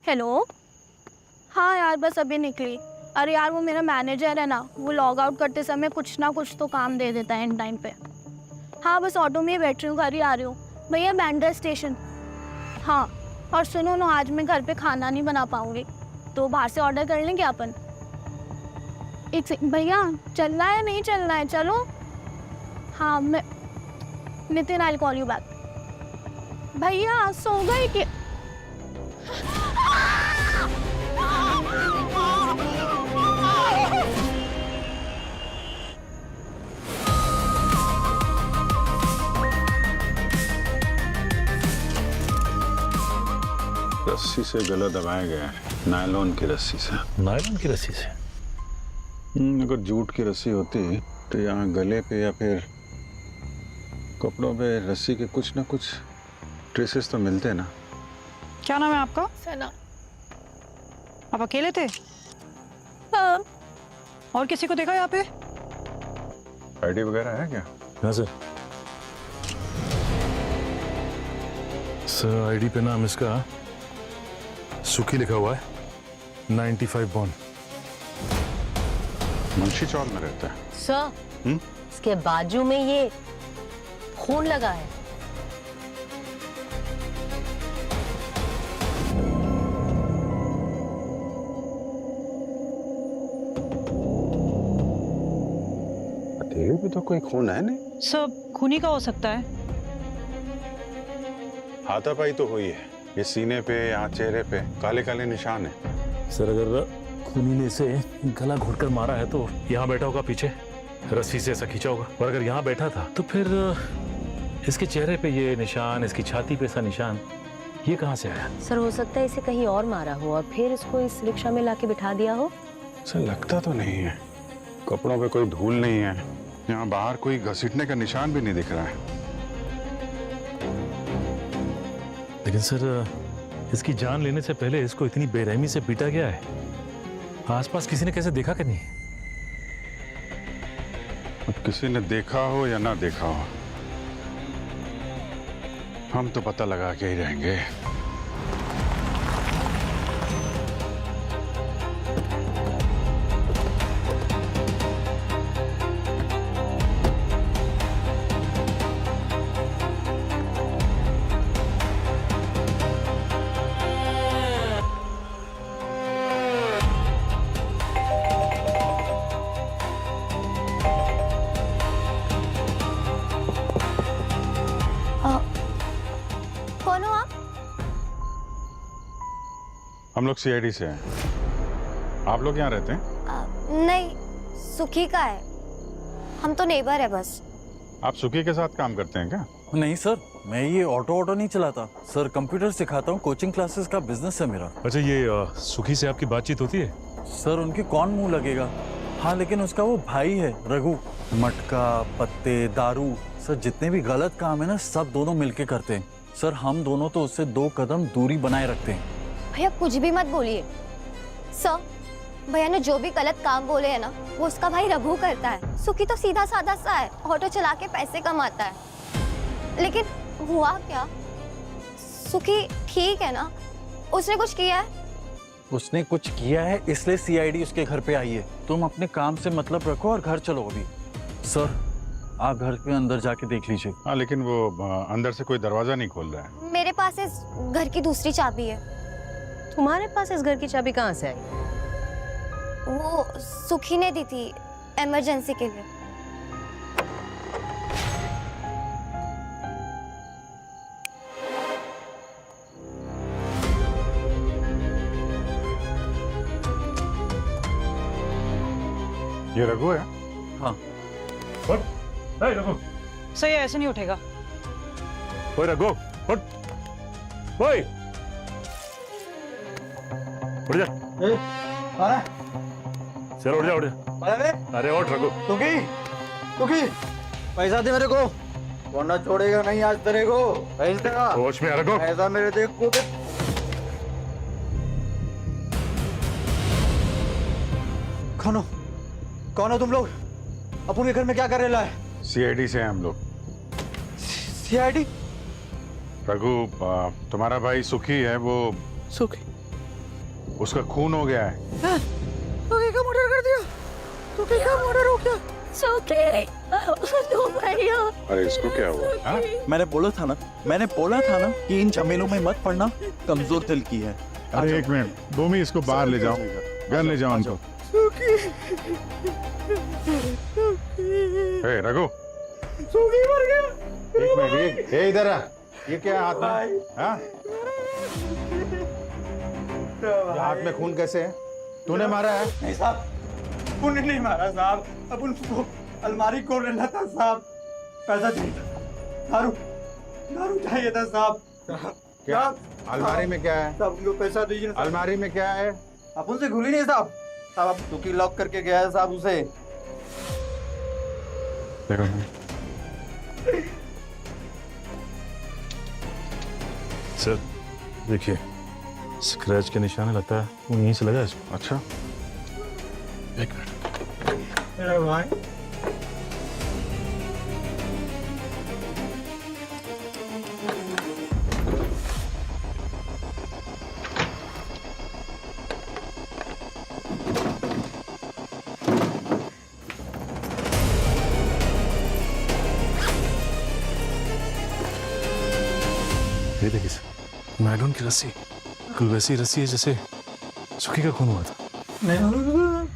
Hello. हाँ यार, बस अभी निकली। अरे यार, वो मेरा मैनेजर है ना, वो लॉग आउट करते समय कुछ ना कुछ तो काम दे देता है इन टाइम पे। हाँ, बस ऑटो में ही बैठ रही हूँ, घर ही आ रही हूँ भैया, बैंड्रा स्टेशन। हाँ, और सुनो ना, आज मैं घर पे खाना नहीं बना पाऊँगी, तो बाहर से ऑर्डर कर लेंगे अपन। एक सेकंड भैया, चलना है नहीं चलना है? चलो। हाँ, मैं Nitin, I will call you back. भैया सो गए कि? रस्सी से गला दबाया गया है, नायलॉन की रस्सी से। नायलॉन की रस्सी से? अगर जूट की रस्सी होती तो यहाँ गले पे या फिर कपड़ों पे रस्सी के कुछ ना कुछ ट्रेसेस तो मिलते ना। क्या नाम है आपका? सना। आप अकेले थे? हाँ। और किसी को देखा यहाँ पे? आईडी वगैरह है क्या? हाँ सर। सर आईडी पे नाम इसका सुखी लिखा हुआ है, 95 बॉर्न। मुंशी चौक में रहता है। सर, इसके बाजू में ये खून लगा है। हथेली पे तो कोई खून है नहीं। सर, खूनी का हो सकता है। हाथापाई तो हुई है, ये सीने पे यहाँ चेहरे पे काले काले निशान है। सर अगर खूनी ने इसे गला घोटकर मारा है तो यहाँ बैठा होगा पीछे, रस्सी से ऐसा खींचा होगा। और अगर यहाँ बैठा था तो फिर इसके चेहरे पे ये निशान, इसकी छाती पे ऐसा निशान, ये कहाँ से आया? सर, हो सकता है इसे कहीं और मारा हो और फिर इसको इस रिक्शा में लाके बिठा दिया हो। सर लगता तो नहीं है, कपड़ों पे कोई धूल नहीं है, यहाँ बाहर कोई घसीटने का निशान भी नहीं दिख रहा है। लेकिन सर इसकी जान लेने से पहले इसको इतनी बेरहमी से पीटा गया है, आसपास किसी ने कैसे देखा कि नहीं? अब किसी ने देखा हो या ना देखा हो, हम तो पता लगा के ही रहेंगे। कौन हो आप? हम लोग सीआईडी से हैं। आप लोग यहाँ रहते हैं? नहीं, सुखी का है, हम तो नेबर है बस। आप सुखी के साथ काम करते हैं क्या? नहीं सर, मैं ये ऑटो नहीं चलाता सर, कंप्यूटर सिखाता हूँ, कोचिंग क्लासेस का बिजनेस है मेरा। अच्छा, ये सुखी से आपकी बातचीत होती है? सर उनकी कौन मुंह लगेगा। हाँ, लेकिन उसका वो भाई है रघु, मटका, पत्ते, दारू, सर जितने भी गलत काम है ना, सब दोनों मिलके करते हैं। सर हम दोनों तो उससे 2 कदम दूरी बनाए रखते हैं। भैया कुछ भी मत बोलिए। सर, भैया ने जो भी गलत काम बोले है ना, वो उसका भाई रघु करता है। सुखी तो सीधा साधा सा है, ऑटो चला के पैसे कमाता है। लेकिन हुआ क्या? सुखी ठीक है ना? उसने कुछ किया है? उसने कुछ किया है इसलिए सीआईडी उसके घर पे आई है। तुम अपने काम से मतलब रखो और घर चलो अभी। सर आप घर के अंदर जाके देख लीजिए। हाँ, लेकिन वो अंदर से कोई दरवाजा नहीं खोल रहा है। मेरे पास इस घर की दूसरी चाबी है। तुम्हारे पास इस घर की चाबी कहाँ से आई? वो सुखी ने दी थी इमरजेंसी के लिए। ये रघु है? हाँ। रघु, सर ये ऐसे नहीं उठेगा। ओए रघु, उठ। ओए, उठ जा। चलो उठ जा, उठ जा। अरे उठ रघु। तुकी पैसा दे मेरे को, वरना छोड़ेगा नहीं आज तेरे को। पैसा देगा। होश में आ रघु। पैसा मेरे देख को दे। कौन हो तुम लोग? अपुन के घर में क्या कर रहे है? सीआईडी से हैं हम लोग। सीआईडी? रघु, तुम्हारा भाई सुखी है, वो सुखी? उसका खून हो गया है। सुखी का मर्डर कर दिया। सुखी का मर्डर हो गया। सुखी तो भैया अरे इसको क्या हुआ? हाँ? मैंने बोला था ना कि इन झमेलों में मत पड़ना, कमजोर दिल की है। अरे एक मिनट भूमि, इसको बाहर ले जाओ, घर ले जाओ उनको। ए, रघु, सुखी मर गया। एक मिनट, ये इधर आ। ये क्या हाथ में? हाँ? ये हाथ में खून कैसे है? तूने मारा है? नहीं साहब, उन्हें नहीं मारा साहब। अब उनको अलमारी खोल रहा था साहब। पैसा चाहिए था, दारू चाहिए था साहब। क्या अलमारी में क्या है? साहब उनको पैसा दीजिए ना साहब। अलमारी में क्या है? आप उनसे खुली नहीं साहब। साहब आप दुखी लॉक करके गया है साहब उसे। देखो सर देखिए, स्क्रैच के निशान लगता है वो यहीं से लगा है इसको। अच्छा, एक मिनट। मेरा भाई ये देखिए सर, नायलॉन की रस्सी, बिल्कुल वैसी रस्सी है जैसे सुखी का खून हुआ था। नहीं मालूम।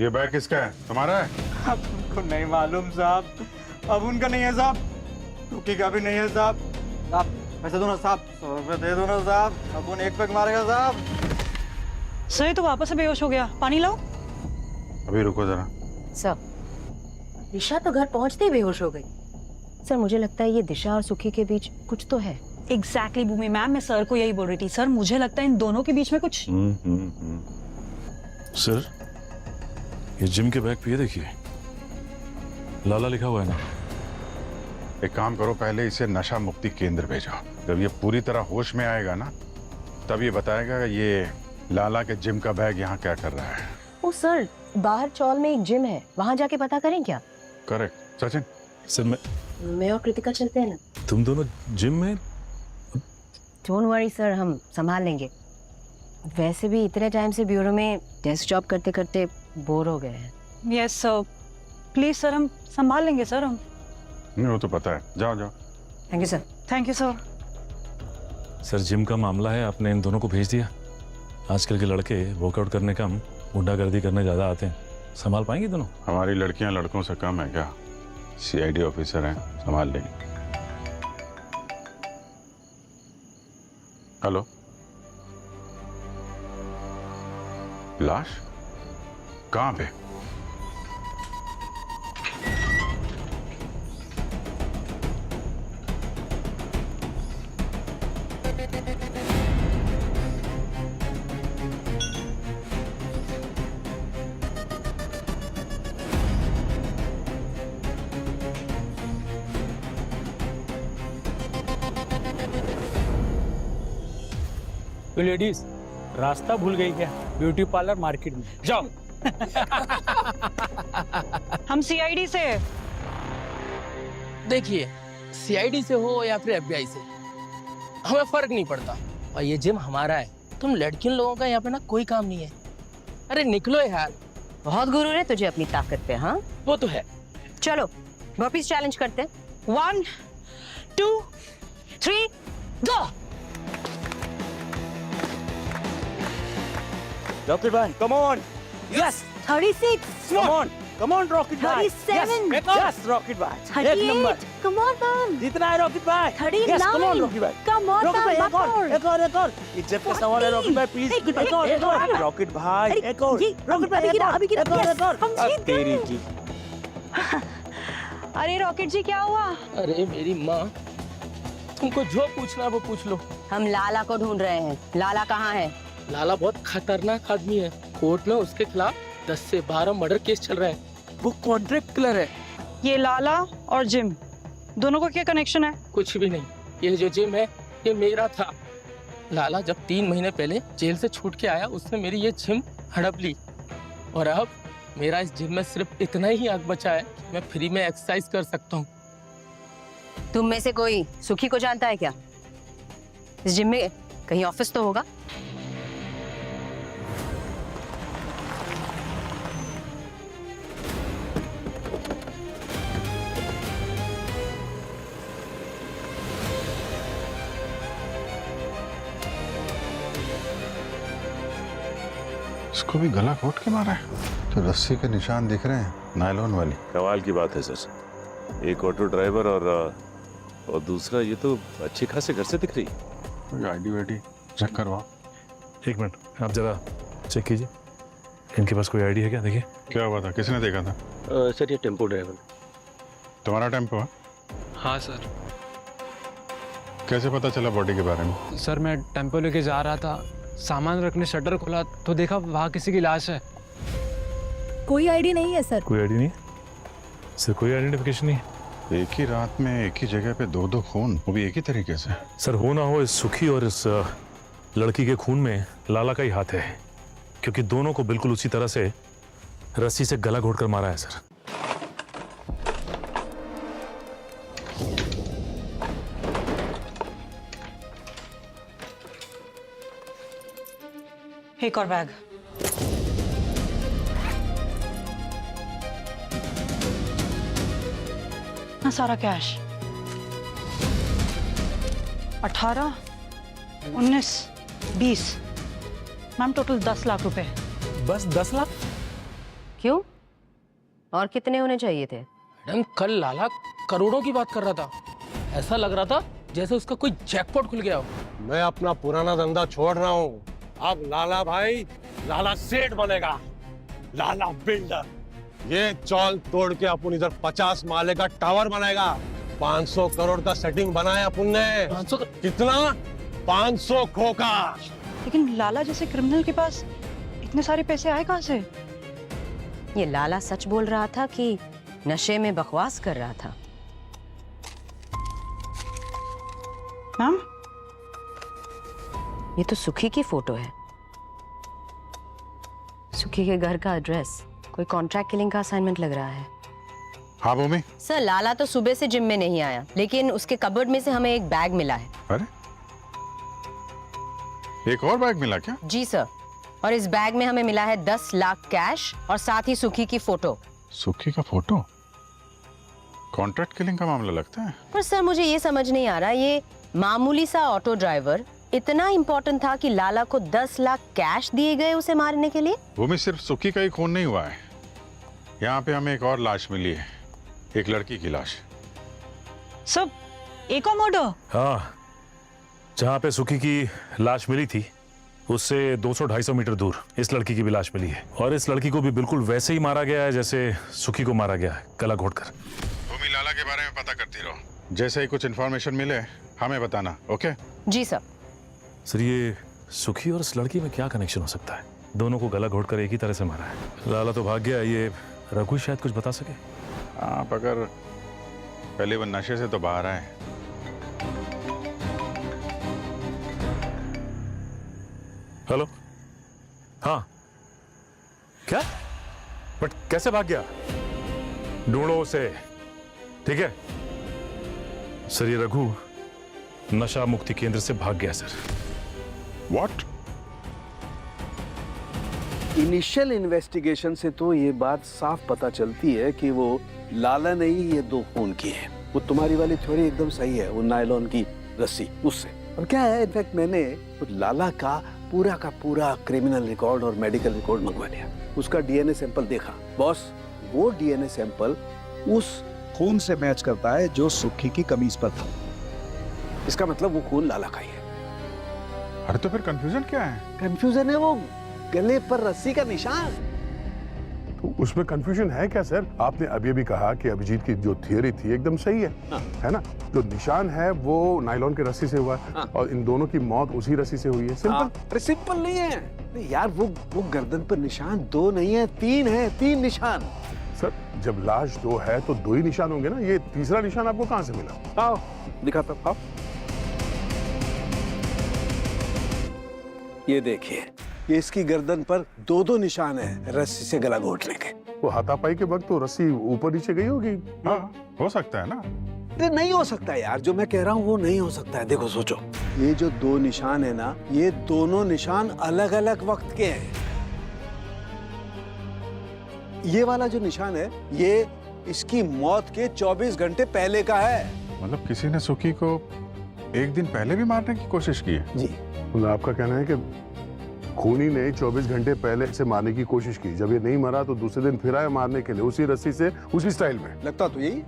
ये बैग किसका है? तुम्हारा है? अब उनको नहीं मालूम साहब। अब उनका नहीं है साहब, सुखी का भी नहीं है साहब। साहब पैसे दो ना साहब, 100 रुपये दे दो ना साहब। अब उन एक पैक मारेगा साहब। सर ये तो वापस से बेहोश हो गया, पानी लाओ। अभी रुको जरा। सर, दिशा तो घर पहुंचते ही बेहोश हो गई। सर मुझे लगता है ये दिशा और सुखी के बीच कुछ तो है। एग्जैक्टली भूमि मैम, मैं सर को यही बोल रही थी। सर मुझे लगता है इन दोनों के बीच में कुछ। सर ये जिम के बैग पे ये देखिए, लाला लिखा हुआ है ना। एक काम करो, पहले इसे नशा मुक्ति केंद्र भेजो। जब ये पूरी तरह होश में आएगा ना, तब ये बताएगा ये लाला के जिम का बैग यहाँ क्या कर रहा है। ओ सर, बाहर चौल में एक जिम है, वहां जाके पता करें क्या? करेक्ट। सचिन, सर मैं और कृतिका चलते हैं ना। तुम दोनों जिम में? डोंट वरी सर, हम संभाल लेंगे। वैसे भी इतने टाइम से ब्यूरो में डेस्क जॉब करते करते बोर हो गए हैं। यस सर, प्लीज सर, हम संभाल लेंगे सर। हम नहीं वो तो पता है। जाओ जाओ। Thank you sir. Thank you sir. Sir gym का मामला है, आपने इन दोनों को भेज दिया। आजकल के लड़के वर्कआउट करने कम गुंडागर्दी करने ज़्यादा आते हैं। संभाल पाएंगे दोनों? हमारी लड़कियां लड़कों से कम है क्या? CID ऑफिसर हैं, संभाल लेंगे। हेलो, लाश कहाँ पे? तो लेडीज रास्ता भूल गई क्या? ब्यूटी पार्लर मार्केट में जाओ। हम CID से हैं। देखिए, CID से हो या फिर FBI से, हमें फर्क नहीं पड़ता। और ये जिम हमारा है, तुम लड़कियों लोगों का यहाँ पे ना कोई काम नहीं है। अरे निकलो यार। बहुत गुरूर है तुझे अपनी ताकत पे। हाँ वो तो है। चलो बर्पीज चैलेंज करते हैं। 1 2 3 गो। रॉकेट भाई come on. Yes 36 come on rocket भाई। 37 यस रॉकेट भाई एक नंबर। Come on ma'am. जितना है रॉकेट भाई। 39 यस कम ऑन रॉकेट भाई। कम ऑन रॉकेट भाई मैम। एक और इज्जत का सवाल है रॉकेट भाई, प्लीज एक और रॉकेट भाई एक और। रॉकेट भाई एक और हम जीत गए। तेरी की। अरे रॉकेट जी क्या हुआ? अरे मेरी माँ, तुमको जो पूछना है वो पूछ लो। हम लाला को ढूंढ रहे हैं। लाला कहाँ है? लाला बहुत खतरनाक आदमी है। कोर्ट में उसके खिलाफ 10 से 12 मर्डर केस चल रहा है। वो कॉन्ट्रैक्ट किलर है। ये लाला और जिम दोनों का क्या कनेक्शन है? कुछ भी नहीं। ये जो जिम है ये मेरा था। लाला जब 3 महीने पहले जेल से छूट के आया, उसने मेरी ये जिम हड़प ली। और अब मेरा इस जिम में सिर्फ इतना ही हक बचा है कि मैं फ्री में एक्सरसाइज कर सकता हूँ। तुम में से कोई सुखी को जानता है क्या? इस जिम में कहीं ऑफिस तो होगा। इसको भी गला घोट के मारा है। तो रस्सी के निशान दिख रहे हैं, नायलॉन वाली। कमाल की बात है सर, एक ऑटो ड्राइवर और दूसरा ये तो अच्छे खासे घर से दिख रही है। आईडी वाईडी चेक करवाओ। एक मिनट, आप जरा चेक कीजिए, इनके पास कोई आईडी है क्या? देखिए। क्या हुआ था, किसने देखा था? सर ये टेम्पो ड्राइवर। तुम्हारा टेम्पो है? हाँ सर। कैसे पता चला बॉडी के बारे में? सर मैं टेम्पो लेके जा रहा था, सामान रखने शटर खोला तो देखा वहाँ किसी की लाश है। कोई आईडी नहीं है सर। कोई आईडी नहीं सर, कोई आइडेंटिफिकेशन नहीं। एक ही रात में एक ही जगह पे दो खून, वो भी एक ही तरीके से। सर हो ना हो, इस सुखी और इस लड़की के खून में लाला का ही हाथ है, क्योंकि दोनों को बिल्कुल उसी तरह से रस्सी से गला घोटकर मारा है सर। एक और बैग। ना सारा कैश 18, 19, 20, मैम टोटल 10 लाख रुपए। बस 10 लाख? क्यों, और कितने होने चाहिए थे? मैडम कल लाला करोड़ों की बात कर रहा था, ऐसा लग रहा था जैसे उसका कोई जैकपॉट खुल गया हो। मैं अपना पुराना धंधा छोड़ रहा हूँ, अब लाला भाई लाला सेठ बनेगा, लाला बिल्डर। ये चौल तोड़ के अपन इधर 50 माले का टावर बनाएगा। 500 करोड़ का सेटिंग बनाया अपन ने। 500 कितना? 500 खोका। लेकिन लाला जैसे क्रिमिनल के पास इतने सारे पैसे आए कहाँ से? ये लाला सच बोल रहा था कि नशे में बकवास कर रहा था? मैम ये तो सुखी की फोटो है, सुखी के घर का एड्रेस। कोई कॉन्ट्रैक्ट किलिंग का असाइनमेंट लग रहा है। हाँ भूमि। सर लाला तो सुबह से जिम में नहीं आया, लेकिन उसके कबर्ड में से हमें एक बैग मिला है। अरे एक और बैग मिला क्या? जी सर, और इस बैग में हमें मिला है 10 लाख कैश और साथ ही सुखी की फोटो। सुखी का फोटो? कॉन्ट्रैक्ट किलिंग का मामला लगता है। पर सर मुझे ये समझ नहीं आ रहा, ये मामूली सा ऑटो ड्राइवर इतना इंपॉर्टेंट था कि लाला को 10 लाख कैश दिए गए उसे मारने के लिए? भूमि, सिर्फ सुखी का ही खून नहीं हुआ है, यहाँ पे हमें एक और लाश मिली है, एक लड़की की लाश। सब एक और मर्डर? हाँ, जहाँ पे सुखी की लाश मिली थी उससे 200-250 मीटर दूर इस लड़की की भी लाश मिली है, और इस लड़की को भी बिल्कुल वैसे ही मारा गया है जैसे सुखी को मारा गया है, गला घोटकर। भूमि, लाला के बारे में पता करती रहो, जैसे ही कुछ इन्फॉर्मेशन मिले हमें बताना। ओके? जी सर। सर ये सुखी और इस लड़की में क्या कनेक्शन हो सकता है? दोनों को गला घोटकर एक ही तरह से मारा है। लाला तो भाग गया, ये रघु शायद कुछ बता सके। आप अगर पहले वो नशे से तो बाहर आए। हेलो, हाँ क्या? बट कैसे भाग गया? ढूंढो उसे, ठीक है? सर ये रघु नशा मुक्ति केंद्र से भाग गया सर। व्हाट? इनिशियल इन्वेस्टिगेशन से तो ये बात साफ पता चलती है कि वो लाला ने ही ये 2 खून किए हैं। वो तुम्हारी वाली थ्योरी एकदम सही है, वो नायलॉन की रस्सी उससे। और क्या है, इनफैक्ट मैंने लाला का पूरा क्रिमिनल रिकॉर्ड और मेडिकल रिकॉर्ड मंगवा लिया। उसका डीएनए सैंपल देखा बॉस, वो डीएनए सैंपल उस खून से मैच करता है जो सुखी की कमीज पर था। इसका मतलब वो खून लाला का ही है। अरे तो फिर कंफ्यूजन क्या है? कंफ्यूजन है वो गले पर रस्सी का निशान। तो उसमें कंफ्यूजन है क्या सर? आपने अभी अभी कहा कि अभिजीत की जो थियरी थी एकदम सही है, है ना? जो निशान है वो नायलॉन की रस्सी से हुआ है, और इन दोनों की मौत उसी रस्सी से हुई है। सिंपल। अरे सिंपल नहीं है नहीं यार, वो गर्दन पर निशान 2 नहीं है, 3 है, 3 निशान। सर जब लाश 2 है तो 2 ही निशान होंगे ना, ये तीसरा निशान आपको कहाँ से मिला? आओ दिखाता हूं। ये देखिए, ये इसकी गर्दन पर 2 निशान है रस्सी से गला घोटने के। वो हाथापाई के वक्त तो रस्सी ऊपर नीचे गई होगी। हाँ हो सकता है ना। ये नहीं हो सकता यार, जो मैं कह रहा हूँ वो नहीं हो सकता है। देखो सोचो, ये जो 2 निशान है ना, ये दोनों निशान अलग अलग वक्त के हैं। ये वाला जो निशान है ये इसकी मौत के 24 घंटे पहले का है। मतलब किसी ने सुखी को एक दिन पहले भी मारने की कोशिश की है? जी। मतलब आपका कहना है कि खूनी ने 24 घंटे पहले से मारने की कोशिश की। जब ये नहीं मरा तो दूसरे दिन फिर आया मारने के लिए, उसी रस्सी से, उसी स्टाइल में। लगता तो यही।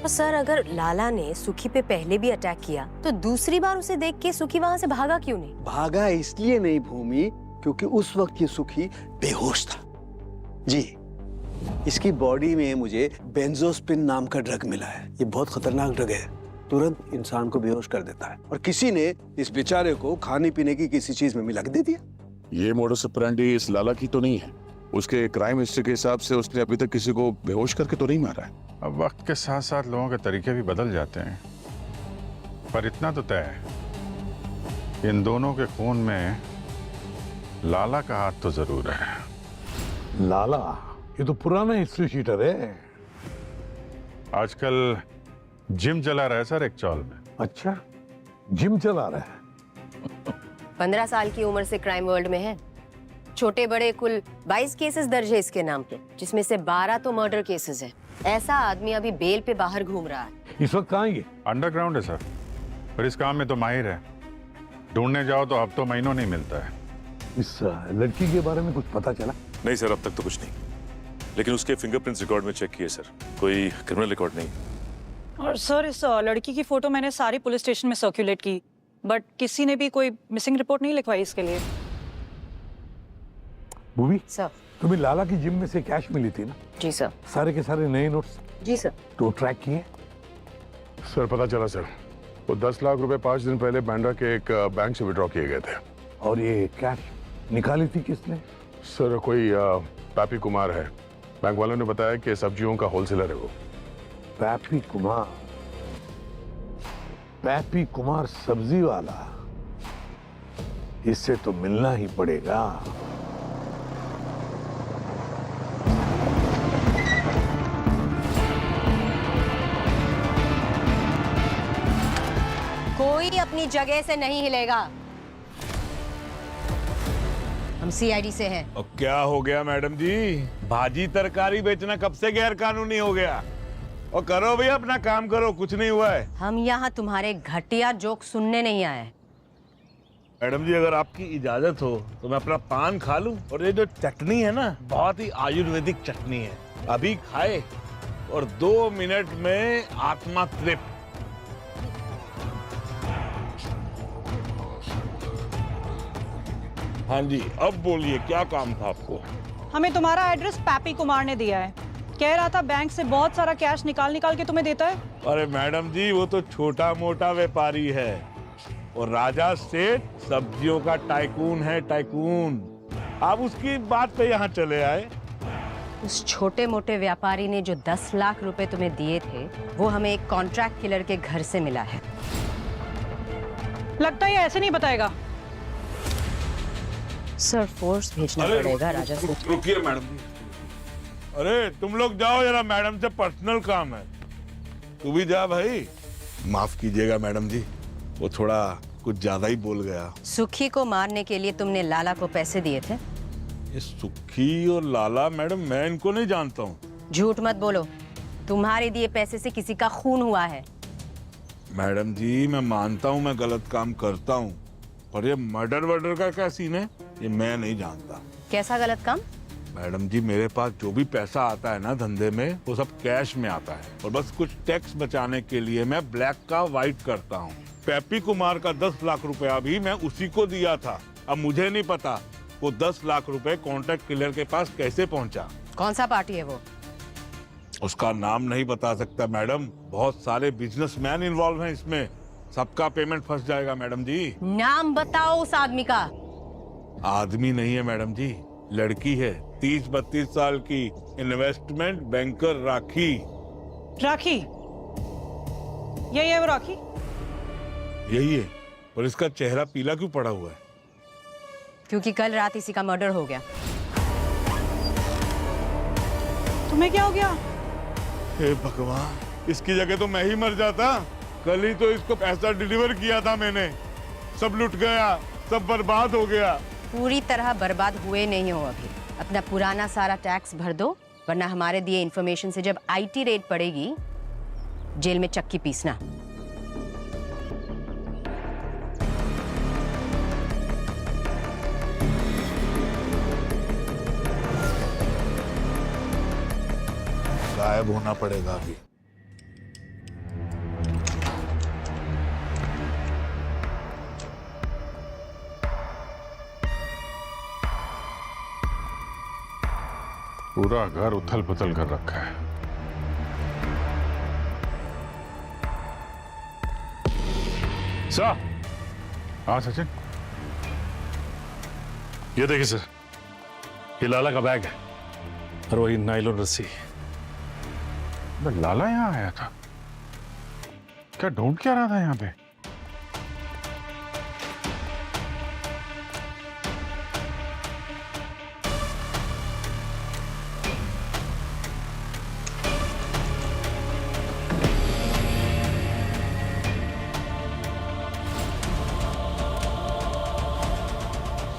तो सर अगर लाला ने सुखी पे पहले भी अटैक किया तो दूसरी बार उसे देख के सुखी वहां से भागा क्यों नहीं? भागा इसलिए नहीं भूमि, क्योंकि उस वक्त ये सुखी बेहोश था। जी, इसकी बॉडी में मुझे बेंजोस्पिन नाम का ड्रग मिला है। ये बहुत खतरनाक ड्रग है, तुरंत इंसान को बेहोश कर देता है। और किसी ने इस बेचारे को खाने पीने की किसी चीज में मिला के दे दिया। ये मोडस ऑपरेंडी इस लाला की तो नहीं है? उसके क्राइम हिस्ट्री के हिसाब से उसने अभी तक किसी को बेहोश करके तो नहीं मारा है। अब वक्त के साथ साथ लोगों के तरीके भी बदल जाते हैं, पर इतना तो तय है, इन दोनों के खून में लाला का हाथ तो जरूर है। लाला, ये तो पुराना हिस्ट्री शीटर है। आजकल जिम चला रहा है सर एक चौल में। अच्छा, जिम चला रहा है। 15 साल की उम्र से क्राइम वर्ल्ड में है। छोटे बड़े कुल 22 केसेस दर्ज है इसके नाम पे, जिसमें से 12 तो मर्डर केसेस है। ऐसा आदमी अभी बेल पे बाहर घूम रहा है। इस वक्त कहाँ है? अंडरग्राउंड है सर, पर इस काम में तो माहिर है। ढूंढने जाओ तो हफ्तों महीनों नहीं मिलता है। इस लड़की के बारे में कुछ पता चला? नहीं सर, अब तक तो कुछ नहीं, लेकिन उसके फिंगरप्रिंट्स रिकॉर्ड में चेक किए सर, कोई क्रिमिनल रिकॉर्ड नहीं। और सर इस लड़की की फोटो मैंने सारी पुलिस स्टेशन में सर्कुलेट की, बट किसी ने भी कोई मिसिंग रिपोर्ट नहीं लिखवाई इसके लिए। भूमि सर। तुम्हें लाला की जिम में से कैश मिली थी ना? जी सर। सारे के सारे नए नोट्स? जी सर। तो ट्रैक किए? सर पता चला सर, वो 10 लाख रुपए 5 दिन पहले बांद्रा के एक बैंक से विड्रॉ किए गए थे। और ये कैश निकाली थी किसने? सर कोई पैपी कुमार है, बैंक वालों ने बताया कि सब्जियों का होलसेलर है वो। पैपी कुमार? पैपी कुमार सब्जी वाला? इससे तो मिलना ही पड़ेगा। कोई अपनी जगह से नहीं हिलेगा। हम सीआईडी से हैं। और क्या हो गया मैडम जी? भाजी तरकारी बेचना कब से गैर कानूनी हो गया? और करो भैया अपना काम करो, कुछ नहीं हुआ है। हम यहाँ तुम्हारे घटिया जोक सुनने नहीं आए। मैडम जी अगर आपकी इजाजत हो तो मैं अपना पान खा लूं। और ये जो चटनी है ना, बहुत ही आयुर्वेदिक चटनी है, अभी खाए और 2 मिनट में आत्मा तृप्त। हाँ जी, अब बोलिए क्या काम था आपको? हमें तुम्हारा एड्रेस पैपी कुमार ने दिया है। कह रहा था बैंक से बहुत सारा कैश निकाल के तुम्हें देता है। अरे मैडम जी वो तो छोटा मोटा व्यापारी है, और राजा सेठ सब्जियों का टाइकून है, टाइकून। आप उसकी बात पे यहाँ चले आए। उस छोटे मोटे व्यापारी ने जो 10 लाख रुपए तुम्हें दिए थे, वो हमें एक कॉन्ट्रैक्ट किलर के घर से मिला है। लगता है ये ऐसे नहीं बताएगा। सर फोर्स भेजना पड़ेगा राजा से। रुकिए मैडम जी। अरे तुम लोग जाओ जरा, मैडम से पर्सनल काम है। तू भी जा भाई। माफ कीजिएगा मैडम जी, वो थोड़ा कुछ ज्यादा ही बोल गया। सुखी को मारने के लिए तुमने लाला को पैसे दिए थे? ये सुखी और लाला मैडम, मैं इनको नहीं जानता हूँ। झूठ मत बोलो, तुम्हारे दिए पैसे से किसी का खून हुआ है। मैडम जी मैं मानता हूँ मैं गलत काम करता हूँ, पर ये मर्डर वर्डर का क्या सीन है ये मैं नहीं जानता। कैसा गलत काम? मैडम जी मेरे पास जो भी पैसा आता है ना धंधे में, वो सब कैश में आता है, और बस कुछ टैक्स बचाने के लिए मैं ब्लैक का व्हाइट करता हूँ। पैपी कुमार का 10 लाख रुपया भी मैं उसी को दिया था। अब मुझे नहीं पता वो 10 लाख रुपए कॉन्ट्रैक्ट किलर के पास कैसे पहुंचा। कौन सा पार्टी है वो? उसका नाम नहीं बता सकता मैडम, बहुत सारे बिजनेसमैन इन्वॉल्व हैं इसमें, सबका पेमेंट फंस जाएगा मैडम जी। नाम बताओ उस आदमी का। आदमी नहीं है मैडम जी, लड़की है, 30-32 साल की, इन्वेस्टमेंट बैंकर राखी। राखी? यही है वो राखी? यही है, पर इसका चेहरा पीला क्यों पड़ा हुआ है? क्योंकि कल रात इसी का मर्डर हो गया। तुम्हें क्या हो गया? हे भगवान, इसकी जगह तो मैं ही मर जाता। कल ही तो इसको पैसा डिलीवर किया था मैंने, सब लुट गया, सब बर्बाद हो गया। पूरी तरह बर्बाद हुए नहीं हो अभी। अपना पुराना सारा टैक्स भर दो, वरना हमारे दिए इन्फॉर्मेशन से जब आईटी रेड पड़ेगी, जेल में चक्की पीसना। गायब होना पड़ेगा अभी। पूरा घर उथल पुथल कर रखा है। सर, हाँ सचिन, ये देखिए सर, ये लाला का बैग है और वही नायलॉन रस्सी। लाला यहाँ आया था क्या? ढूंढ क्या रहा था यहाँ पे?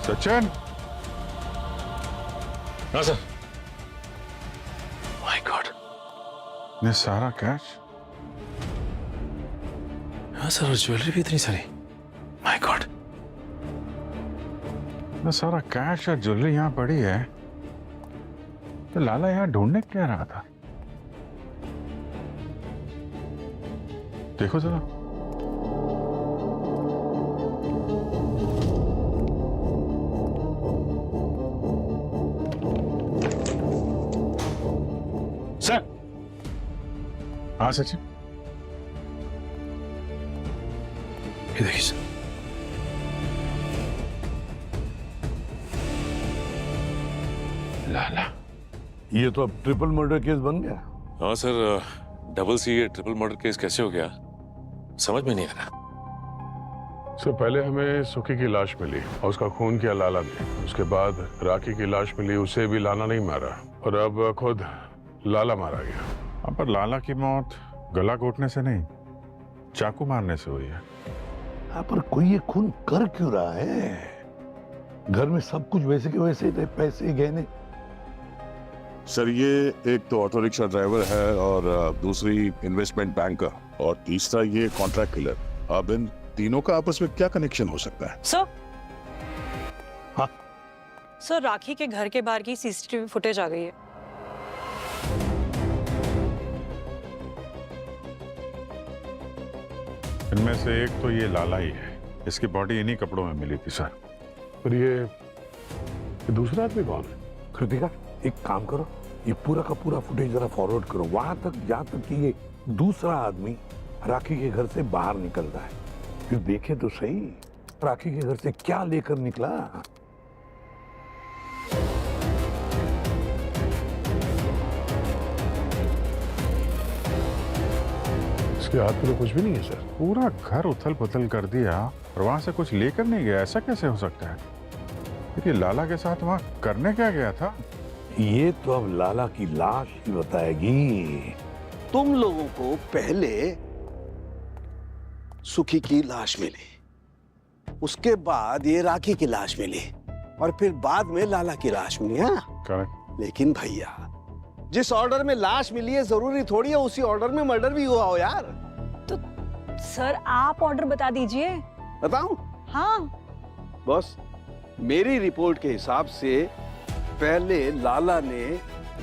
सचिन, हाँ सर। माय गॉड, ये सारा कैश? हाँ सर, और ज्वेलरी भी इतनी सारी। माय गॉड, ये सारा कैश और ज्वेलरी यहाँ पड़ी है, तो लाला यहाँ ढूंढने क्या रहा था? देखो जरा। सर, हाँ सचिन, ये देखिए सर। लाला, ये तो अब ट्रिपल मर्डर केस बन गया। हाँ सर, डबल सी ये ट्रिपल मर्डर केस कैसे हो गया समझ में नहीं आ रहा। सर पहले हमें सुखी की लाश मिली और उसका खून किया लाला ने। उसके बाद राखी की लाश मिली, उसे भी लाला नहीं मारा और अब खुद लाला मारा गया। हाँ, पर लाला की मौत गला घोटने से नहीं, चाकू मारने से हुई है। हाँ, पर कोई ये खून कर क्यों रहा है? घर में सब कुछ वैसे के वैसे थे, पैसे गहने। सर ये एक तो ऑटो रिक्शा ड्राइवर है और दूसरी इन्वेस्टमेंट बैंकर और तीसरा ये कॉन्ट्रैक्ट किलर। अब इन तीनों का आपस में क्या कनेक्शन हो सकता है? सर, हाँ सर, राखी के घर के बाहर की सीसीटीवी फुटेज आ गई है। इनमें से एक तो ये लाला ही है। इसकी बॉडी इन्हीं कपड़ों में मिली थी सर। पर ये दूसरा आदमी कौन है? कृतिका, एक काम करो, ये पूरा का पूरा फुटेज जरा फॉरवर्ड करो वहां तक जहां तक कि ये दूसरा आदमी राखी के घर से बाहर निकल रहा है। फिर देखें तो सही राखी के घर से क्या लेकर निकला। इसके हाथ में तो कुछ भी नहीं है सर। पूरा घर उथल पुथल कर दिया और वहां से कुछ लेकर नहीं गया, ऐसा कैसे हो सकता है? फिर ये लाला के साथ वहां करने क्या गया था? ये तो अब लाला की लाश ही बताएगी। तुम लोगों को पहले सुखी की लाश मिली, उसके बाद ये राखी की लाश मिली और फिर बाद में लाला की लाश मिली। हाँ करेक्ट। लेकिन भैया, जिस ऑर्डर में लाश मिली है जरूरी थोड़ी है उसी ऑर्डर में मर्डर भी हुआ हो यार। तो सर आप ऑर्डर बता दीजिए। बताऊं? हाँ बॉस, मेरी रिपोर्ट के हिसाब से पहले लाला ने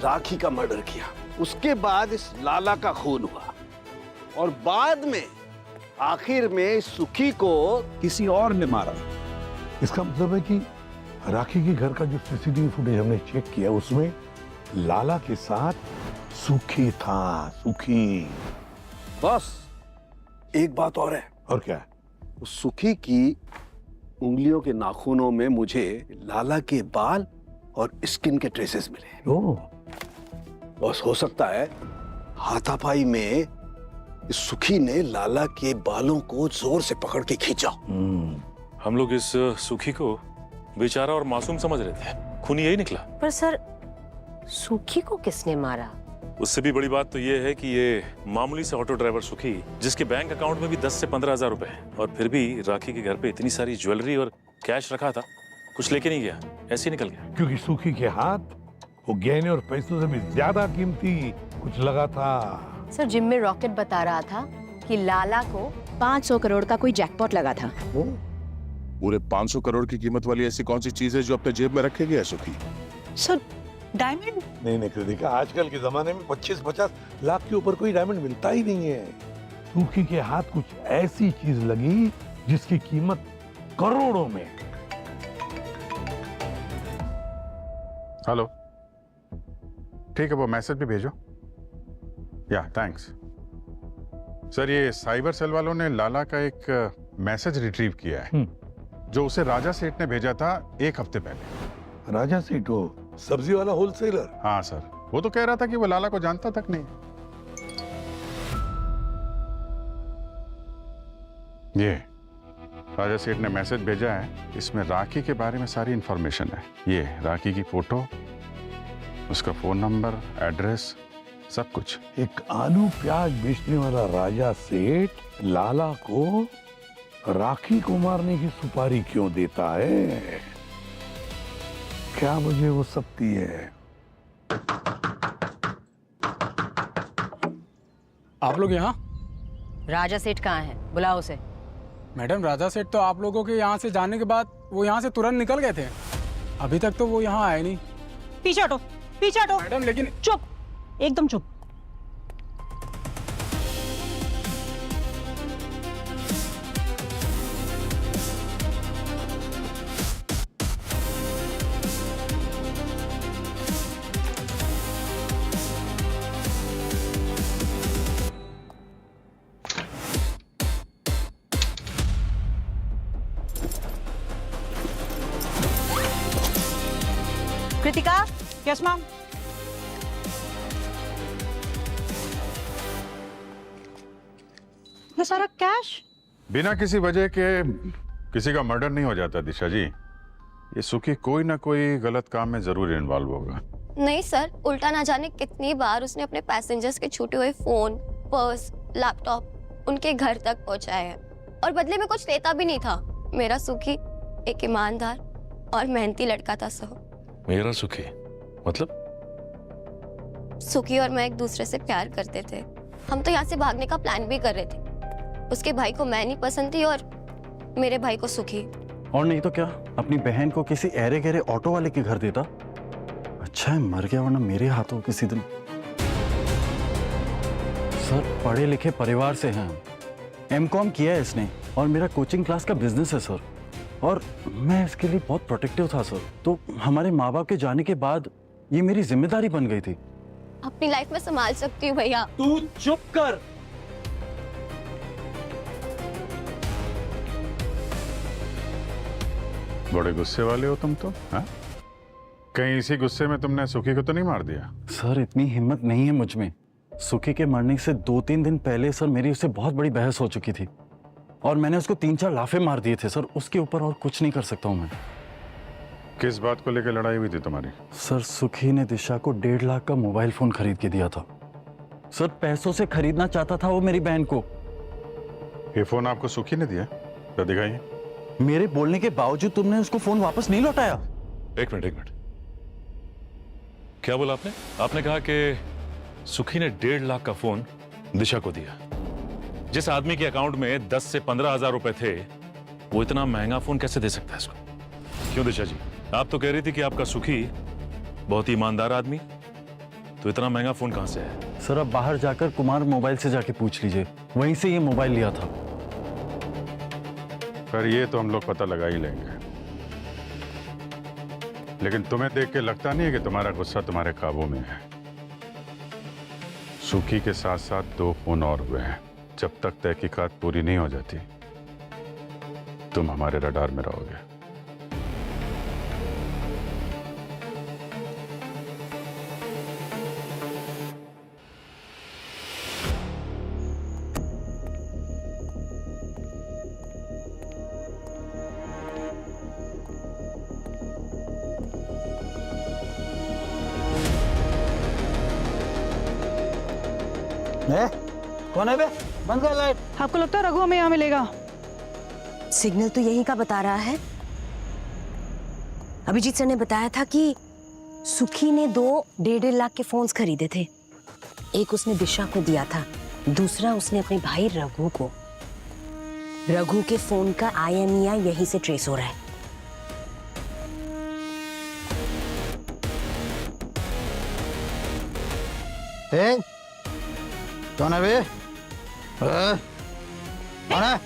राखी का मर्डर किया, उसके बाद इस लाला का खून हुआ और बाद में आखिर में सुखी को किसी और ने मारा। इसका मतलब है कि राखी के घर का जो सीसीटीवी फुटेज हमने चेक किया उसमें लाला के साथ सुखी था। सुखी। बस एक बात और है। और क्या? उस सुखी की उंगलियों के नाखूनों में मुझे लाला के बाल और स्किन के ट्रेसेस मिले। ओह। बस हो सकता है हाथापाई में इस सुखी ने लाला के बालों को जोर से पकड़ के खींचा। हम लोग इस सुखी को बेचारा और मासूम समझ रहे थे, खूनी यही निकला। पर सर, सुखी को किसने मारा? उससे भी बड़ी बात तो ये है कि ये मामूली से ऑटो ड्राइवर सुखी, जिसके बैंक अकाउंट में भी 10 से 15 हजार रुपए हैं और फिर भी राखी के घर पे इतनी सारी ज्वेलरी और कैश रखा था, कुछ लेके नहीं गया, ऐसे ही निकल गया। क्योंकि सुखी के हाथ वो गहने और पैसों से भी ज्यादा कीमती कुछ लगा था। सर, जिम में रॉकेट बता रहा था कि लाला को 500 करोड़ का कोई जैकपॉट लगा था। पूरे 500 करोड़ की कीमत वाली ऐसी कौन सी चीज है जो अपने जेब में रखेगी सुखी? Sir, diamond? नहीं कृतिका, आजकल के जमाने में 25-50 लाख के ऊपर कोई डायमंड मिलता ही नहीं है। सूखी के हाथ कुछ ऐसी चीज लगी जिसकी कीमत करोड़ों में। हेलो, ठीक है, वो मैसेज भी भेजो। या थैंक्स सर। ये साइबर सेल वालों ने लाला का एक मैसेज रिट्रीव किया है जो उसे राजा सेठ ने भेजा था 1 हफ्ते पहले। राजा सेठ, वो सब्जी वाला होलसेलर? हाँ सर, वो तो कह रहा था कि वो लाला को जानता तक नहीं। ये राजा सेठ ने मैसेज भेजा है, इसमें राखी के बारे में सारी इंफॉर्मेशन है। ये राखी की फोटो, उसका फोन नंबर, एड्रेस, सब कुछ। एक आलू प्याज बेचने वाला राजा सेठ लाला को राखी को मारने की सुपारी क्यों देता है? क्या वजह हो सकती है? आप लोग यहाँ? राजा सेठ कहाँ है? बुलाओ उसे। मैडम, राजा सेठ तो आप लोगों के यहाँ से जाने के बाद वो यहाँ से तुरंत निकल गए थे। अभी तक तो वो यहाँ आए नहीं। पीछे हटो, पीछे हटो। मैडम लेकिन चुप, एकदम चुप। कृतिका? Yes ma'am. ये सारा कैश? बिना किसी वजह के किसी का मर्डर नहीं हो जाता दिशा जी। ये सुखी कोई ना कोई गलत काम में जरूर इन्वॉल्व होगा। नहीं सर, उल्टा ना जाने कितनी बार उसने अपने पैसेंजर्स के छूटे हुए फोन, पर्स, लैपटॉप उनके घर तक पहुंचाए हैं और बदले में कुछ लेता भी नहीं था। मेरा सुखी एक ईमानदार और मेहनती लड़का था सर। मेरा सुखी मतलब? सुखी और मैं एक दूसरे से प्यार करते थे। हम तो यहाँ से भागने का प्लान भी कर रहे थे। उसके भाई को मैं नहीं पसंद थी और मेरे भाई को सुखी। और नहीं तो क्या, अपनी बहन को किसी ऐरे गहरे ऑटो वाले के घर देता। अच्छा है मर गया, वरना मेरे हाथों किसी दिन। सर पढ़े लिखे परिवार से हैं, एमकॉम किया है इसने और मेरा कोचिंग क्लास का बिजनेस है सर। और मैं इसके लिए बहुत प्रोटेक्टिव था सर। तो हमारे माँ बाप के जाने के बाद ये मेरी जिम्मेदारी बन गई थी। अपनी लाइफ में संभाल सकती हूँ भैया। तू चुप कर। बड़े गुस्से वाले हो तुम तो, हाँ? कहीं इसी गुस्से में तुमने सुखी को तो नहीं मार दिया? सर इतनी हिम्मत नहीं है मुझ में। सुखी के मरने से 2-3 दिन पहले सर मेरी उससे बहुत बड़ी बहस हो चुकी थी और मैंने उसको 3-4 लाफे मार दिए थे सर। उसके ऊपर और कुछ नहीं कर सकता हूँ मैं। किस बात को लेकर लड़ाई हुई थी तुम्हारी? सर सुखी ने दिशा को 1.5 लाख का मोबाइल फोन खरीद के दिया था। सर पैसों से खरीदना चाहता था वो मेरी बहन को। ये फोन आपको सुखी ने दिया? तो दिखाइए। मेरे बोलने के बावजूद तुमने उसको फोन वापस नहीं लौटाया। एक मिनट, क्या बोला आपने? आपने कहा कि सुखी ने 1.5 लाख का फोन दिशा को दिया। जिस आदमी के अकाउंट में 10 से 15 हजार रुपए थे, वो इतना महंगा फोन कैसे दे सकता है इसको? क्यों दिशा जी, आप तो कह रही थी कि आपका सुखी बहुत ही ईमानदार आदमी, तो इतना महंगा फोन कहां से है? सर अब बाहर जाकर कुमार मोबाइल से जाके पूछ लीजिए, वहीं से ये मोबाइल लिया था। पर ये तो हम लोग पता लगा ही लेंगे। लेकिन तुम्हें देख के लगता नहीं है कि तुम्हारा गुस्सा तुम्हारे काबू में है? सुखी के साथ साथ 2 फोन और हुए हैं। जब तक तहकीकात पूरी नहीं हो जाती तुम हमारे रडार में रहोगे। कौन है बे? बंद कर लाइट। आपको लगता है रघु हमें यहाँ मिलेगा? सिग्नल तो यहीं का बता रहा है। अभिजीत सर ने बताया था कि सुखी ने 2 1.5 लाख के फोन्स खरीदे थे। एक उसने दिशा को दिया था, दूसरा उसने अपने भाई रघु को। रघु के फोन का IMEI यहीं से ट्रेस हो रहा है। कौन है बे? कौन है?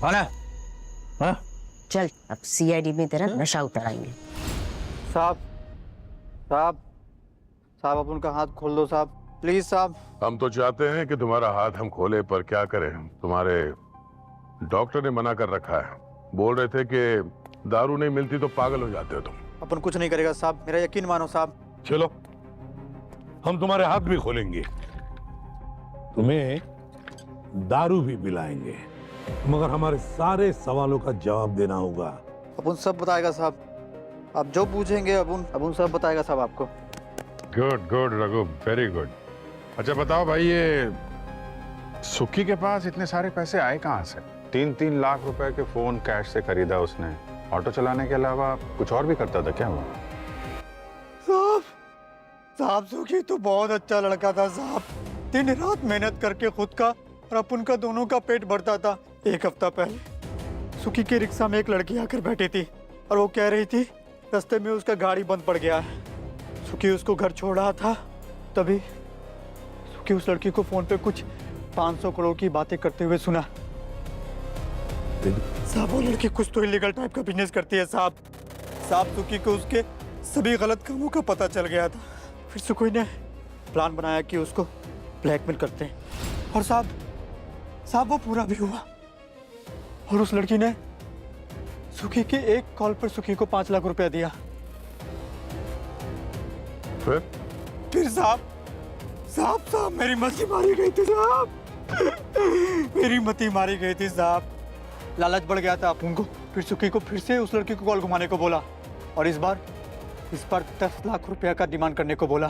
कौन है? हाँ? चल अब सीआईडी में तेरा नशा उतराएंगे। साहब साहब साहब, आप उनका हाथ खोल दो साहब, प्लीज साहब। हम तो चाहते हैं कि तुम्हारा हाथ हम खोले, पर क्या करें, तुम्हारे डॉक्टर ने मना कर रखा है। बोल रहे थे कि दारू नहीं मिलती तो पागल हो जाते हो तुम। अपन कुछ नहीं करेगा साहब, मेरा यकीन मानो साहब। चलो हम तुम्हारे हाथ भी खोलेंगे, तुम्हें दारू भी पिलाएंगे, मगर हमारे सारे सवालों का जवाब देना होगा। अपन सब बताएगा साहब, आप जो पूछेंगे अपन सब बताएगा साहब आपको। Good good Raghu, very good. अच्छा बताओ भाई, ये सुखी के पास इतने सारे पैसे आए कहाँ से? 3-3 लाख रुपए के फोन कैश से खरीदा उसने। ऑटो चलाने के अलावा कुछ और भी करता था क्या वो? साहब सुखी तो बहुत अच्छा लड़का था साहब, दिन रात मेहनत करके खुद का और अपन का दोनों का पेट भरता था। एक हफ्ता पहले सुखी के रिक्शा में एक लड़की आकर बैठी थी और वो कह रही थी रास्ते में उसका गाड़ी बंद पड़ गया है। सुखी उसको घर छोड़ रहा था, तभी सुखी उस लड़की को फोन पे कुछ 500 करोड़ की बातें करते हुए सुना। साहब वो लड़की कुछ तो इलीगल टाइप का बिजनेस करती है साहब। सुखी को उसके सभी गलत कामों का पता चल गया था। फिर सुखी ने प्लान बनाया कि उसको ब्लैकमेल करते हैं, और साहब वो पूरा भी हुआ। और उस लड़की ने सुखी के एक कॉल पर सुखी को 5 लाख रुपया दिया। फिर साहब मेरी मती मारी गई थी साहब, मेरी मती मारी गई थी साहब। लालच बढ़ गया था अपन को। फिर सुखी को फिर से उस लड़की को कॉल घुमाने को बोला, और इस बार 10 लाख रुपया का डिमांड करने को बोला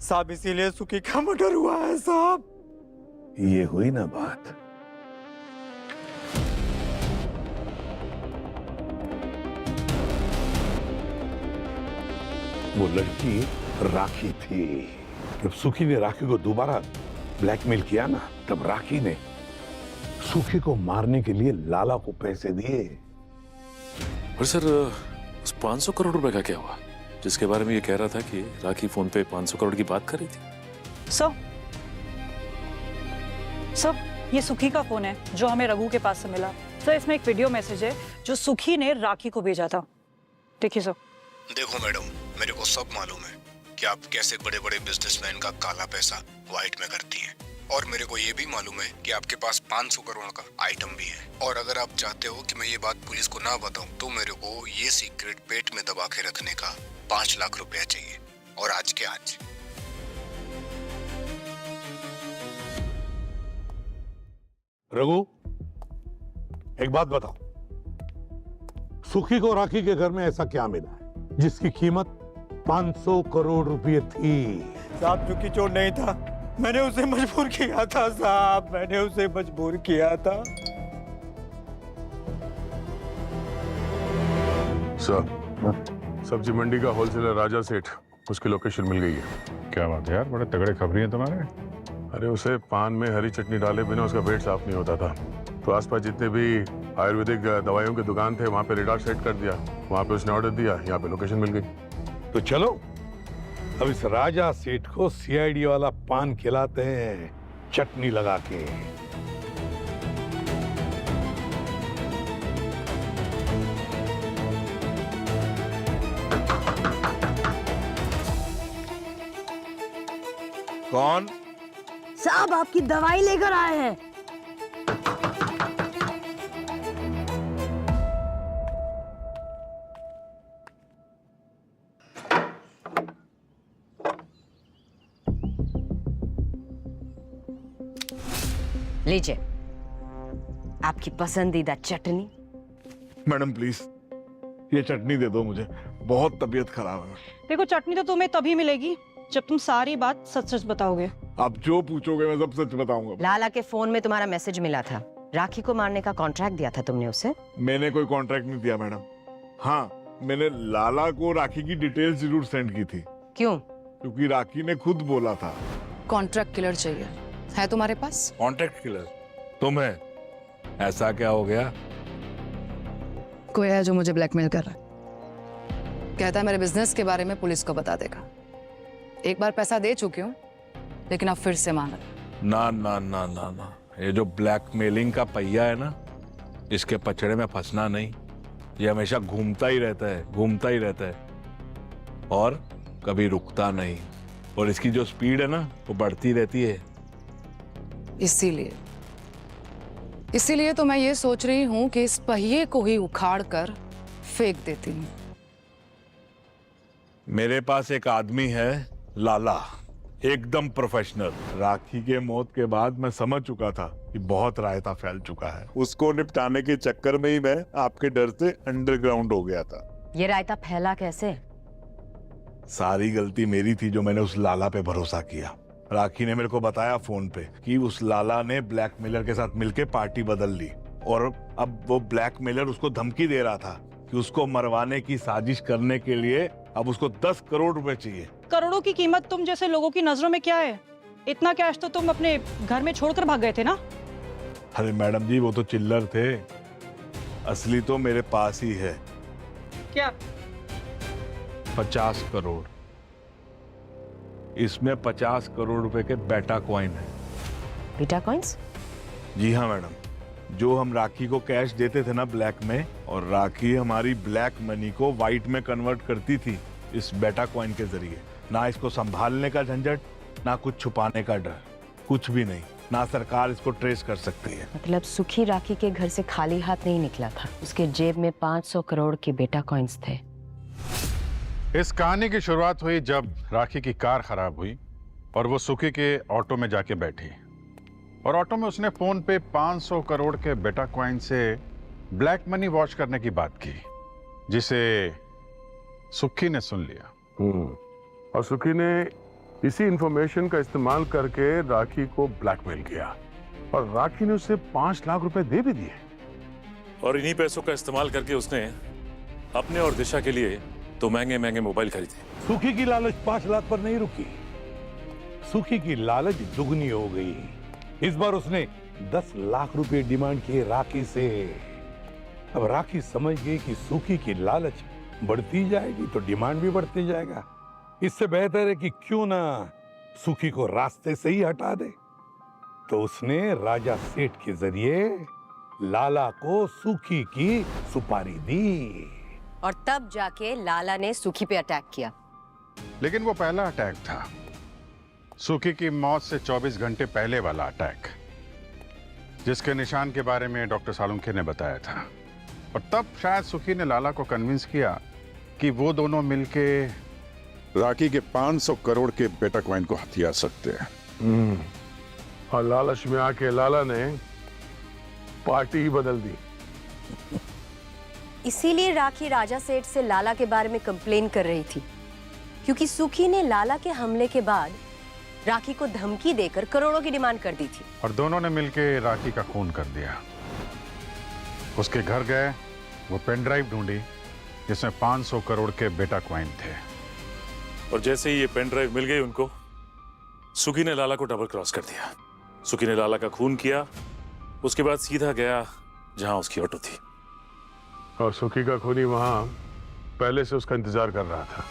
साहब। इसीलिए सुखी का मर्डर हुआ है साहब। ये हुई ना बात। वो लड़की राखी थी। जब सुखी ने राखी को दोबारा ब्लैकमेल किया ना, तब राखी ने सुखी को मारने के लिए लाला को पैसे दिए। और सर उस 500 करोड़ रुपए का क्या हुआ, जिसके बारे में ये कह रहा था कि राखी फोन पे 500 करोड़ की बात कर रही थी? सर ये सुखी का फोन है जो हमें रघु के पास से मिला। सर इसमें एक वीडियो मैसेज है जो सुखी ने राखी को भेजा था। देखिए सर। देखो मैडम, मेरे को सब मालूम है कि आप कैसे बड़े बड़े बिजनेसमैन का काला पैसा व्हाइट में करती हैं, और मेरे को ये भी मालूम है कि आपके पास 500 करोड़ का आइटम भी है। और अगर आप चाहते हो कि मैं ये बात पुलिस को ना बताऊं, तो मेरे को ये सीक्रेट पेट में दबा के रखने का 5 लाख रुपया चाहिए, और आज के आज। रघु एक बात बताओ, सुखी को राखी के घर में ऐसा क्या मिला है जिसकी कीमत 500 करोड़ रुपए थी? साहब सुखी चोर नहीं था, मैंने उसे मजबूर किया था साहब, मैंने उसे मजबूर किया था। सर, सब्जी मंडी का होलसेलर राजा सेठ, उसकी लोकेशन मिल गई है। क्या बात है यार, बड़े तगड़े खबरी हैं तुम्हारे। अरे उसे पान में हरी चटनी डाले बिना उसका पेट साफ नहीं होता था, तो आसपास जितने भी आयुर्वेदिक दवाइयों के दुकान थे वहाँ पे रेडार सेट कर दिया। वहाँ पे उसने ऑर्डर दिया, यहाँ पे लोकेशन मिल गई। तो चलो अब इस राजा सेठ को सीआईडी वाला पान खिलाते हैं, चटनी लगा के। कौन? साहब आपकी दवाई लेकर आए हैं। लीजिए आपकी पसंदीदा चटनी। मैडम प्लीज ये चटनी दे दो मुझे, बहुत तबीयत खराब है। देखो चटनी तो तुम्हें तभी मिलेगी जब तुम सारी बात सच सच बताओगे। आप जो पूछोगे मैं सब सच बताऊंगा। लाला के फोन में तुम्हारा मैसेज मिला था, राखी को मारने का कॉन्ट्रैक्ट दिया था तुमने उसे। मैंने कोई कॉन्ट्रैक्ट नहीं दिया मैडम। हाँ मैंने लाला को राखी की डिटेल्स जरूर सेंड की थी। क्यों? क्योंकि राखी ने खुद बोला था। कॉन्ट्रैक्ट किलर चाहिए है तुम्हारे पास? Contract killer? तुम्हें ऐसा क्या हो गया? कोई है जो मुझे ब्लैकमेल कर रहा है, कहता है मेरे बिजनेस के बारे में पुलिस को बता देगा। एक बार पैसा दे चुकी हूँ, लेकिन अब फिर से मांग रहा। ना ना ना ना ना, ये जो ब्लैकमेलिंग का पहिया है ना, इसके पचड़े में फंसना नहीं। ये हमेशा घूमता ही रहता है, घूमता ही रहता है और कभी रुकता नहीं। और इसकी जो स्पीड है ना, वो बढ़ती रहती है। इसीलिए तो मैं ये सोच रही हूँ कि इस पहिए को ही उखाड़ कर फेंक देती हूँ। मेरे पास एक आदमी है, लाला, एकदम प्रोफेशनल। राखी के मौत के बाद मैं समझ चुका था कि बहुत रायता फैल चुका है। उसको निपटाने के चक्कर में ही मैं आपके डर से अंडरग्राउंड हो गया था। ये रायता फैला कैसे? सारी गलती मेरी थी जो मैंने उस लाला पे भरोसा किया। राखी ने मेरे को बताया फोन पे कि उस लाला ने ब्लैकमेलर के साथ मिलके पार्टी बदल ली और अब वो ब्लैकमेलर उसको धमकी दे रहा था कि उसको मरवाने की साजिश करने के लिए अब उसको 10 करोड़ रुपए चाहिए। करोड़ों की कीमत तुम जैसे लोगों की नजरों में क्या है? इतना कैश तो तुम अपने घर में छोड़कर भाग गए थे ना? अरे मैडम जी, वो तो चिल्लर थे, असली तो मेरे पास ही है। क्या? 50 करोड़। इसमें 50 करोड़ रुपए के बेटा कॉइन है। बेटा कॉइन्स? जी हाँ मैडम, जो हम राखी को कैश देते थे ना ब्लैक में, और राखी हमारी ब्लैक मनी को व्हाइट में कन्वर्ट करती थी इस बेटा कॉइन के जरिए। ना इसको संभालने का झंझट, ना कुछ छुपाने का डर, कुछ भी नहीं। ना सरकार इसको ट्रेस कर सकती है। मतलब सुखी राखी के घर से खाली हाथ नहीं निकला था। उसके जेब में 500 करोड़ के बेटा कॉइन्स थे। इस कहानी की शुरुआत हुई जब राखी की कार खराब हुई और वो सुखी के ऑटो में जाके बैठी और ऑटो में उसने फोन पे 500 करोड़ के बेटा कॉइन से ब्लैक मनी वॉश करने की बात की, जिसे सुखी ने सुन लिया। और सुखी ने इसी इंफॉर्मेशन का इस्तेमाल करके राखी को ब्लैकमेल किया और राखी ने उसे 5 लाख रुपए दे भी दिए। और इन्हीं पैसों का इस्तेमाल करके उसने अपने और दिशा के लिए तो महंगे महंगे मोबाइल खरीदे। सुखी की लालच 5 लाख पर नहीं रुकी, सुखी की लालच दुगनी हो गई। इस बार उसने 10 लाख रुपए डिमांड किए राखी से। अब राखी समझ गई कि सुखी की लालच बढ़ती जाएगी तो डिमांड भी बढ़ती जाएगा। इससे बेहतर है कि क्यों ना सुखी को रास्ते से ही हटा दे। तो उसने राजा सेठ के जरिए लाला को सुखी की सुपारी दी और तब जाके लाला ने सुखी पे अटैक किया। लेकिन वो पहला अटैक था, सुखी की मौत से 24 घंटे पहले वाला अटैक, जिसके निशान के बारे में डॉक्टर सालुंखे ने बताया था। और तब शायद सुखी ने लाला को कन्विंस किया कि वो दोनों मिलके राखी के 500 करोड़ के बेटा कॉइन को हथिया सकते हैं। और लालच में आके लाला ने पार्टी ही बदल दी। इसीलिए राखी राजा सेठ से लाला के बारे में कंप्लेन कर रही थी, क्योंकि सुखी ने लाला के हमले के बाद राखी को धमकी देकर करोड़ों की डिमांड कर दी थी। और दोनों ने मिलके राखी का खून कर दिया। उसके घर गए, वो पेन ड्राइव ढूंढी जिसमें 500 करोड़ के बेटा कॉइन थे। और जैसे ही ये पेन ड्राइव मिल गई उनको, सुखी ने लाला को डबल क्रॉस कर दिया। सुखी ने लाला का खून किया, उसके बाद सीधा गया जहां उसकी ऑटो थी। और सुखी का खूनी वहां पहले से उसका इंतजार कर रहा था।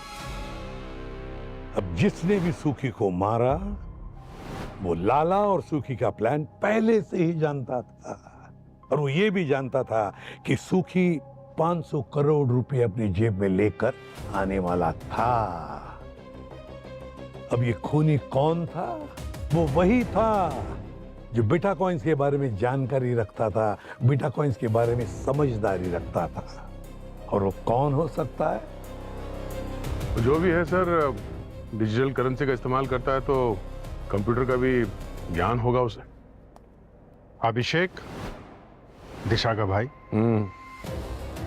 अब जिसने भी सुखी को मारा वो लाला और सुखी का प्लान पहले से ही जानता था, और वो ये भी जानता था कि सुखी 500 करोड़ रुपए अपनी जेब में लेकर आने वाला था। अब ये खूनी कौन था? वो वही था जो बेटा कॉइन्स के बारे में जानकारी रखता था, बेटा कॉइन्स के बारे में समझदारी रखता था। और वो कौन हो सकता है? जो भी है सर, डिजिटल करेंसी का इस्तेमाल करता है तो कंप्यूटर का भी ज्ञान होगा उसे। अभिषेक, दिशा का भाई।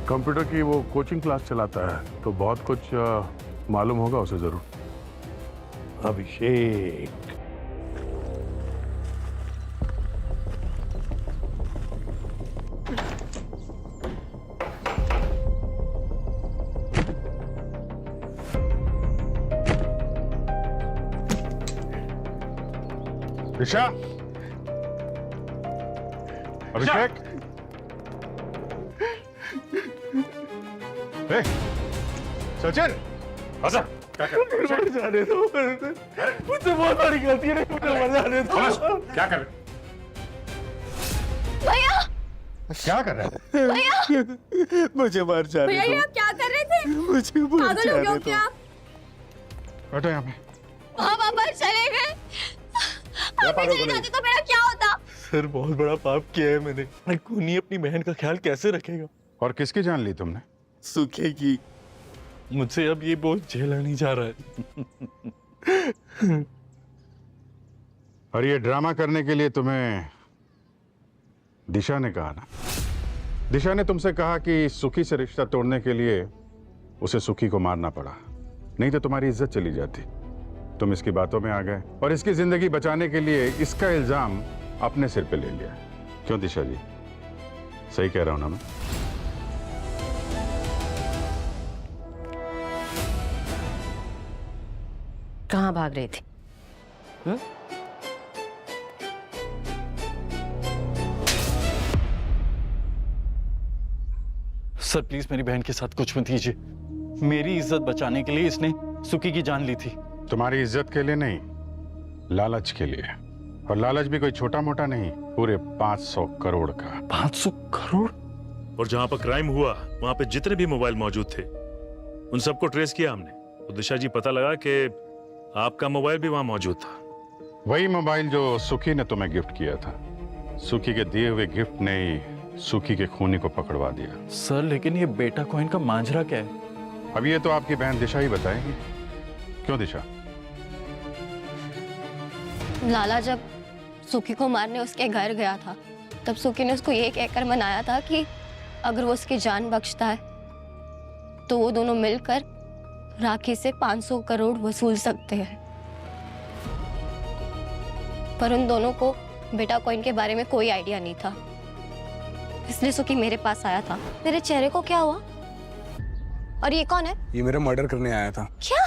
कंप्यूटर की वो कोचिंग क्लास चलाता है तो बहुत कुछ मालूम होगा उसे जरूर। अभिषेक, दिशा, अभिषेक, सचिन, आजा। मर जाने दो, मुझसे बहुत बड़ी गलती है, मुझे मर जाने दो। क्या कर रहे? भैया क्या कर रहे थे? भैया मुझे मर जाने भैया ये दो, आप क्या कर रहे थे? मुझे मर पागल हो गए हो जाने क्या दो। आप? बैठो यहाँ पे। वहाँ वापस चले गए। आप भी चले जाते तो मेरा क्या होता? सर बहुत बड़ा पाप किया है मैंने। खूनी अपनी बहन का ख्याल कैसे रखेगा? और किसकी जान ली तुमने? सूखे की। मुझसे अब ये बोझ झेला नहीं जा रहा है। और ये ड्रामा करने के लिए तुम्हें दिशा ने कहा ना? दिशा ने तुमसे कहा कि सुखी से रिश्ता तोड़ने के लिए उसे सुखी को मारना पड़ा, नहीं तो तुम्हारी इज्जत चली जाती। तुम इसकी बातों में आ गए और इसकी जिंदगी बचाने के लिए इसका इल्जाम अपने सिर पे ले लिया। क्यों दिशा जी, सही कह रहा हूं ना मैं? कहाँ भाग रही थी? सर प्लीज मेरी बहन के साथ कुछ मत कीजिए। मेरी इज्जत बचाने के लिए इसने सुखी की जान ली थी। तुम्हारी इज्जत के लिए नहीं, लालच के लिए। और लालच भी कोई छोटा मोटा नहीं, पूरे 500 करोड़ का। 500 करोड़? और जहां पर क्राइम हुआ वहां पे जितने भी मोबाइल मौजूद थे उन सबको ट्रेस किया हमने, तो दिशा जी पता लगा कि आपका मोबाइल भी वहां मौजूद था। वही मोबाइल जो सुखी ने तुम्हें गिफ्ट किया था। सुखी के दिए हुए गिफ्ट ने ही सुखी के खूनी को पकड़वा दिया। सर लेकिन ये बेटा कॉइन का मांझरा क्या है? अब ये तो आपकी बहन दिशा ही बताएगी। क्यों दिशा? लाला जब सुखी को मारने उसके घर गया था तब सुखी ने उसको ये कहकर मनाया था कि अगर वो उसकी जान बख्शता है तो वो दोनों मिलकर राखी से 500 करोड़ वसूल सकते हैं। पर उन दोनों को बेटा कॉइन के बारे में कोई आइडिया नहीं था, इसलिए सुखी मेरे पास आया था। तेरे चेहरे को क्या हुआ? और ये कौन है? ये मेरा मर्डर करने आया था। क्या?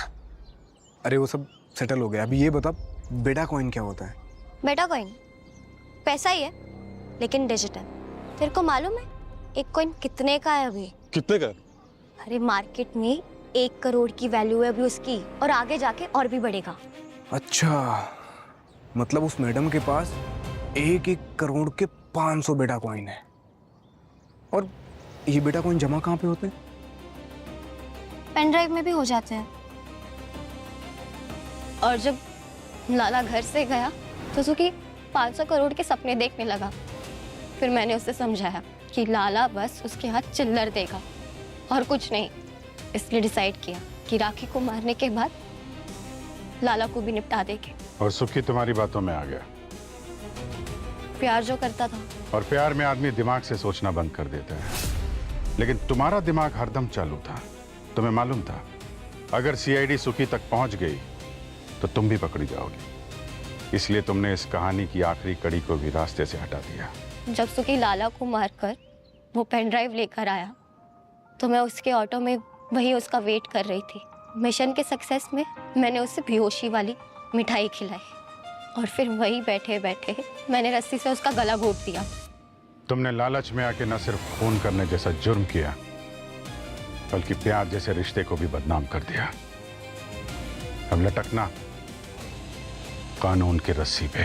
अरे वो सब सेटल हो गया। अभी ये बता, बेटा कॉइन क्या होता है? बेटा कॉइन पैसा ही है, लेकिन डिजिटल। तेरे को मालूम है एक कॉइन कितने का है अभी? कितने का? अरे मार्केट में 1 करोड़ की वैल्यू है अभी उसकी, और आगे जाके और भी बढ़ेगा। अच्छा, मतलब उस मैडम के पास 1 करोड़ के 500 बेटा कॉइन है। और ये बेटा कॉइन जमा कहाँ पे होते हैं? पेन ड्राइव में भी हो जाते हैं। और जब लाला घर से गया तो सुखी 500 करोड़ के सपने देखने लगा। फिर मैंने उसे समझाया कि लाला बस उसके हाथ चिल्लर देगा और कुछ नहीं, इसलिए डिसाइड किया कि राखी को मारने के बाद लाला को भी निपटा देंगे। और सुखी तुम्हारी बातों में आ गया। प्यार जो करता था। और प्यार में आदमी दिमाग से सोचना बंद कर देता है, लेकिन तुम्हारा दिमाग हरदम चालू था। तुम्हें मालूम था अगर सीआईडी सुखी तक पहुंच गई तो तुम भी पकड़ी जाओगी, इसलिए तुमने इस कहानी की आखिरी कड़ी को भी रास्ते से हटा दिया। जब सुखी लाला को मारकर वो पेन ड्राइव लेकर आया तो मैं उसके ऑटो में वही उसका वेट कर रही थी। मिशन के सक्सेस में मैंने उसे बेहोशी वाली मिठाई खिलाई और फिर वही बैठे बैठे मैंने रस्सी से उसका गला घोट दिया। तुमने लालच में आके न सिर्फ खून करने जैसा जुर्म किया, बल्कि प्यार जैसे रिश्ते को भी बदनाम कर दिया। अब लटकना कानून की रस्सी पे।